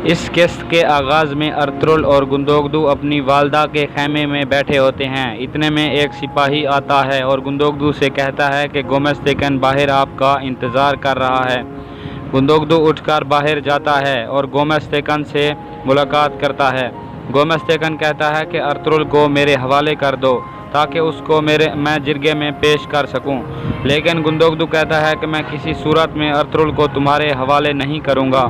इस किस्त के आगाज़ में अर्तुगरुल और गुंदोगदू अपनी वालदा के खैमे में बैठे होते हैं। इतने में एक सिपाही आता है और गुंदोगदू से कहता है कि गोमेस्तेकन बाहर आपका इंतज़ार कर रहा है। गुंदोगदू उठकर बाहर जाता है और गोमेस्तेकन से मुलाकात करता है। गोमेस्तेकन कहता है कि अर्तुगरुल को मेरे हवाले कर दो ताकि उसको मैं जिरगे में पेश कर सकूं। लेकिन गुंदोगदू कहता है कि मैं किसी सूरत में अर्तुगरुल को तुम्हारे हवाले नहीं करूंगा।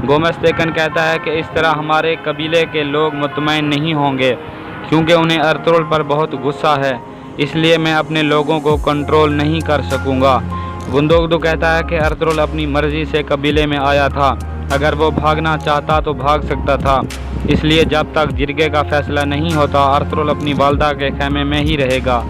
गोमेस्तेकन कहता है कि इस तरह हमारे कबीले के लोग मुतमईन नहीं होंगे, क्योंकि उन्हें अर्तुगरुल पर बहुत गुस्सा है, इसलिए मैं अपने लोगों को कंट्रोल नहीं कर सकूंगा। गुंदोगदू कहता है कि अर्तुगरुल अपनी मर्जी से कबीले में आया था, अगर वो भागना चाहता तो भाग सकता था, इसलिए जब तक जिरगे का फैसला नहीं होता अर्तुगरुल अपनी वालदा के खैमे में ही रहेगा।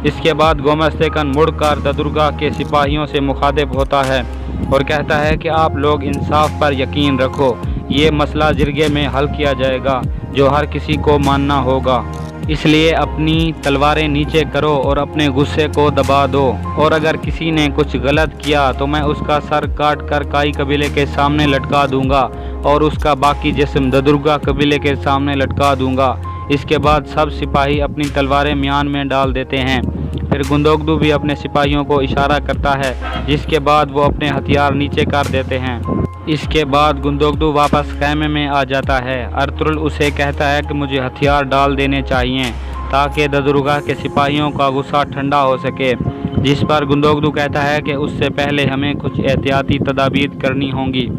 इसके बाद गोमेस्तेकन मुड़कर ददुर्गा के सिपाहियों से मुखातिब होता है और कहता है कि आप लोग इंसाफ पर यकीन रखो, ये मसला जिरगे में हल किया जाएगा जो हर किसी को मानना होगा, इसलिए अपनी तलवारें नीचे करो और अपने गुस्से को दबा दो, और अगर किसी ने कुछ गलत किया तो मैं उसका सर काट कर काई कबीले के सामने लटका दूंगा और उसका बाकी जिस्म ददुर्गा कबीले के सामने लटका दूंगा। इसके बाद सब सिपाही अपनी तलवारें म्यान में डाल देते हैं। फिर गुंदोगदू भी अपने सिपाहियों को इशारा करता है, जिसके बाद वो अपने हथियार नीचे कर देते हैं। इसके बाद गुंदोगदू वापस खैमे में आ जाता है। अर्तुगरुल उसे कहता है कि मुझे हथियार डाल देने चाहिए ताकि ददुर्गा के सिपाहियों का गुस्सा ठंडा हो सके, जिस पर गुंदोगदू कहता है कि उससे पहले हमें कुछ एहतियाती तदाबीर करनी होंगी।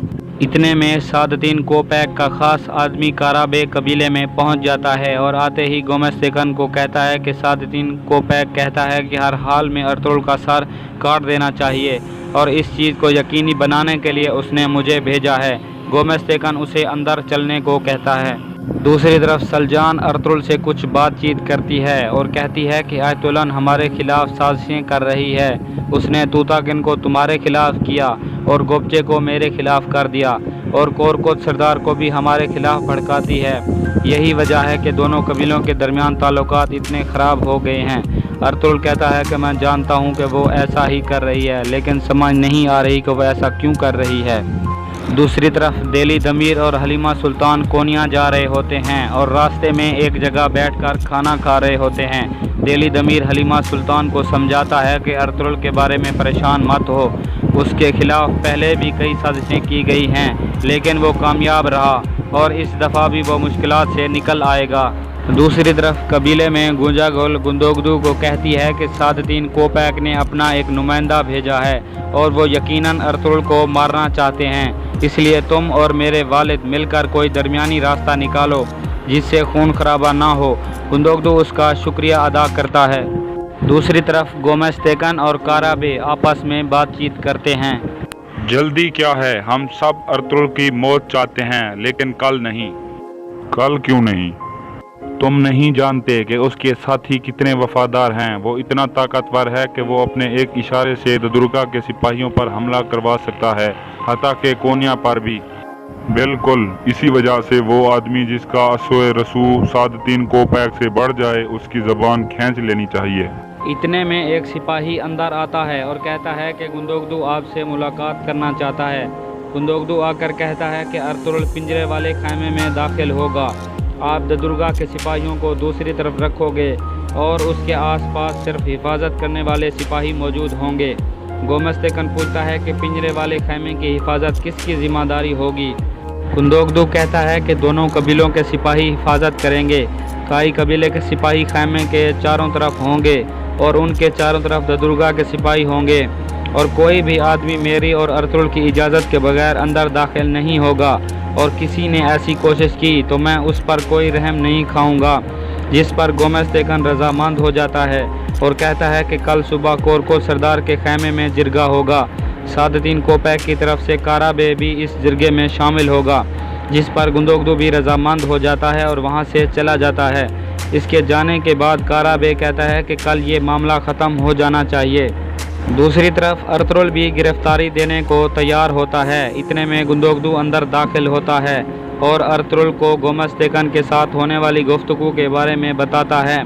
इतने में सादतीन कोपैक का खास आदमी काराबे कबीले में पहुंच जाता है और आते ही गोमेस्तेकन को कहता है कि सादतीन कोपैक कहता है कि हर हाल में अर्तुगरुल का सर काट देना चाहिए और इस चीज़ को यकीनी बनाने के लिए उसने मुझे भेजा है। गोमेस्तेकन उसे अंदर चलने को कहता है। दूसरी तरफ सलजान अर्तुगरुल से कुछ बातचीत करती है और कहती है कि आयतुलन हमारे खिलाफ साजिशें कर रही है। उसने तूताकिन को तुम्हारे खिलाफ किया और गोपचे को मेरे खिलाफ कर दिया और कोरकोत सरदार को भी हमारे खिलाफ भड़काती है। यही वजह है कि दोनों कबीलों के दरमियान ताल्लुकात इतने ख़राब हो गए हैं। अर्तुगरुल कहता है कि मैं जानता हूँ कि वो ऐसा ही कर रही है, लेकिन समझ नहीं आ रही कि वो ऐसा क्यों कर रही है। दूसरी तरफ देली दमीर और हलीमा सुल्तान कोनिया जा रहे होते हैं और रास्ते में एक जगह बैठकर खाना खा रहे होते हैं। देली दमीर हलीमा सुल्तान को समझाता है कि अर्तुगरुल के बारे में परेशान मत हो, उसके खिलाफ पहले भी कई साजिशें की गई हैं, लेकिन वो कामयाब रहा और इस दफ़ा भी वो मुश्किलात से निकल आएगा। दूसरी तरफ कबीले में गुंजागुल गुंदोगदू को कहती है कि सादतीन कोपैक ने अपना एक नुमाइंदा भेजा है और वो यकीनन अर्तुगरुल को मारना चाहते हैं, इसलिए तुम और मेरे वालिद मिलकर कोई दरमियानी रास्ता निकालो जिससे खून खराबा ना हो। गुंदोगदू उसका शुक्रिया अदा करता है। दूसरी तरफ गोमेस्तेकन और काराबे आपस में बातचीत करते हैं। जल्दी क्या है, हम सब अर्तुगरुल की मौत चाहते हैं, लेकिन कल नहीं। कल क्यों नहीं? तुम नहीं जानते कि उसके साथी कितने वफादार हैं। वो इतना ताकतवर है कि वो अपने एक इशारे से ददुर्गा के सिपाहियों पर हमला करवा सकता है, हत्ता के कोनिया पर भी। बिल्कुल, इसी वजह से वो आदमी जिसका असोए रसूल सादतीन कोपैक से बढ़ जाए, उसकी ज़बान खींच लेनी चाहिए। इतने में एक सिपाही अंदर आता है और कहता है कि गुंदोगदू आपसे मुलाकात करना चाहता है। गुंदोगदू आकर कहता है कि अर्तुगरुल पिंजरे वाले खैमे में दाखिल होगा। आप ददुर्गा के सिपाहियों को दूसरी तरफ रखोगे और उसके आसपास सिर्फ हिफाजत करने वाले सिपाही मौजूद होंगे। गोमेस्तेकन पूछता है कि पिंजरे वाले खैमे की हिफाजत किसकी जिम्मेदारी होगी। गुंदोगदू कहता है कि दोनों कबीलों के सिपाही हिफाजत करेंगे। काई कबीले के सिपाही खैमे के चारों तरफ होंगे और उनके चारों तरफ ददुर्गा के सिपाही होंगे, और कोई भी आदमी मेरी और अर्तुगरुल की इजाज़त के बगैर अंदर दाखिल नहीं होगा, और किसी ने ऐसी कोशिश की तो मैं उस पर कोई रहम नहीं खाऊंगा। जिस पर गोमेस्तेकन रजामंद हो जाता है और कहता है कि कल सुबह कोरकोत सरदार के खैमे में जिरगा होगा। सादतीन कोपैक की तरफ से काराबे भी इस जिरगे में शामिल होगा, जिस पर गुंदोगदू भी रजामंद हो जाता है और वहां से चला जाता है। इसके जाने के बाद काराबे कहता है कि कल ये मामला ख़त्म हो जाना चाहिए। दूसरी तरफ अर्तुगरुल भी गिरफ्तारी देने को तैयार होता है। इतने में गुंदोगदू अंदर दाखिल होता है और अर्तुगरुल को गोमेस्तेकन के साथ होने वाली गुफ्तगू के बारे में बताता है।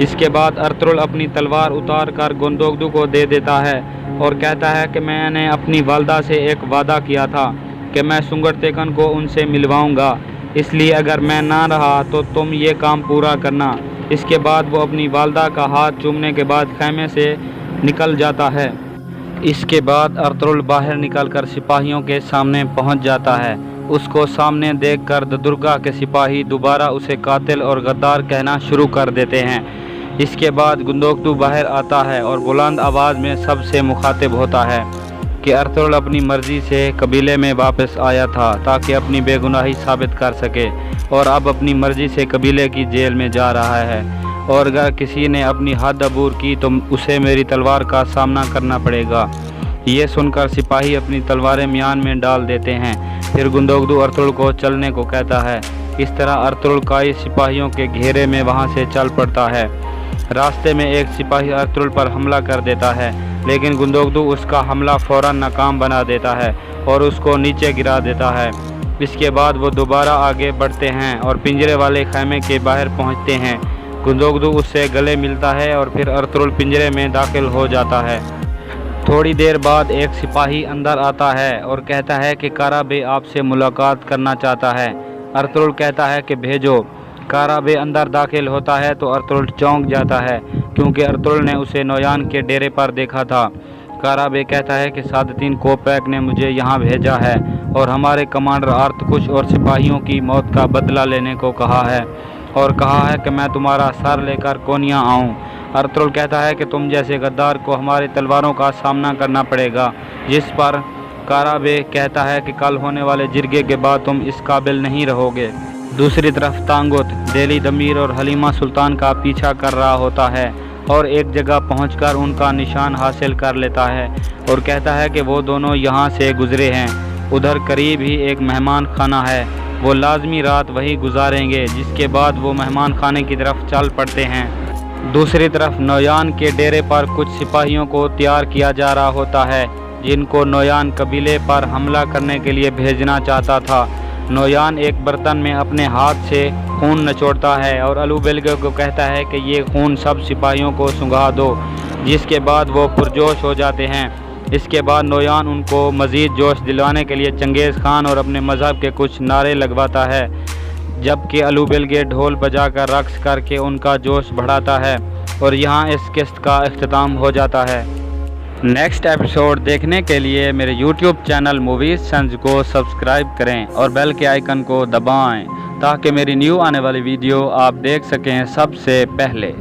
इसके बाद अर्तुगरुल अपनी तलवार उतार कर गुंदोगदू को दे देता है और कहता है कि मैंने अपनी वालदा से एक वादा किया था कि मैं सुंगरतेकन को उनसे मिलवाऊंगा, इसलिए अगर मैं ना रहा तो तुम ये काम पूरा करना। इसके बाद वो अपनी वालदा का हाथ चूमने के बाद खैमे से निकल जाता है। इसके बाद अर्तुगरुल बाहर निकलकर सिपाहियों के सामने पहुंच जाता है। उसको सामने देखकर दुर्गा के सिपाही दोबारा उसे कातिल और गद्दार कहना शुरू कर देते हैं। इसके बाद गुंदोगदू बाहर आता है और बुलंद आवाज़ में सबसे मुखातिब होता है कि अर्तुगरुल अपनी मर्ज़ी से कबीले में वापस आया था ताकि अपनी बेगुनाही साबित कर सके, और अब अपनी मर्ज़ी से कबीले की जेल में जा रहा है, और अगर किसी ने अपनी हद अबूर की तो उसे मेरी तलवार का सामना करना पड़ेगा। ये सुनकर सिपाही अपनी तलवारें म्यान में डाल देते हैं। फिर गुंदोगदू अर्तुगरुल को चलने को कहता है। इस तरह अर्तुगरुल कई सिपाहियों के घेरे में वहाँ से चल पड़ता है। रास्ते में एक सिपाही अर्तुगरुल पर हमला कर देता है, लेकिन गुंदोगदू उसका हमला फ़ौरन नाकाम बना देता है और उसको नीचे गिरा देता है। इसके बाद वो दोबारा आगे बढ़ते हैं और पिंजरे वाले खैमे के बाहर पहुँचते हैं। गुंदोगदू उससे गले मिलता है और फिर अर्तुगरुल पिंजरे में दाखिल हो जाता है। थोड़ी देर बाद एक सिपाही अंदर आता है और कहता है कि कारा बे आपसे मुलाकात करना चाहता है। अर्तुगरुल कहता है कि भेजो। कारा बे अंदर दाखिल होता है तो अर्तुगरुल चौंक जाता है, क्योंकि अर्तुगरुल ने उसे नोयान के डेरे पर देखा था। कारा बे कहता है कि सादतीन कोपैक ने मुझे यहाँ भेजा है और हमारे कमांडर आर्तकुश और सिपाहियों की मौत का बदला लेने को कहा है, और कहा है कि मैं तुम्हारा सर लेकर कोनिया आऊँ। अर्तुगरुल कहता है कि तुम जैसे गद्दार को हमारी तलवारों का सामना करना पड़ेगा, जिस पर कारा बे कहता है कि कल होने वाले जिरगे के बाद तुम इस काबिल नहीं रहोगे। दूसरी तरफ तांगुत डेली दमीर और हलीमा सुल्तान का पीछा कर रहा होता है और एक जगह पहुंचकर उनका निशान हासिल कर लेता है और कहता है कि वो दोनों यहाँ से गुजरे हैं। उधर करीब ही एक मेहमान खाना है, वो लाजमी रात वही गुजारेंगे, जिसके बाद वो मेहमान खाने की तरफ चल पड़ते हैं। दूसरी तरफ नोयान के डेरे पर कुछ सिपाहियों को तैयार किया जा रहा होता है, जिनको नोयान कबीले पर हमला करने के लिए भेजना चाहता था। नोयान एक बर्तन में अपने हाथ से खून निचोड़ता है और अलूबेलगे को कहता है कि ये खून सब सिपाहियों को सुंघा दो, जिसके बाद वो पुरजोश हो जाते हैं। इसके बाद नोयान उनको मज़ीद जोश दिलवाने के लिए चंगेज़ खान और अपने मज़हब के कुछ नारे लगवाता है, जबकि अलूबेलगे ढोल बजाकर रक्स करके उनका जोश बढ़ाता है। और यहाँ इस किस्त का इख्तिताम हो जाता है। नेक्स्ट एपिसोड देखने के लिए मेरे YouTube चैनल मूवीज़ सेंस को सब्सक्राइब करें और बेल के आइकन को दबाएं ताकि मेरी न्यू आने वाली वीडियो आप देख सकें सबसे पहले।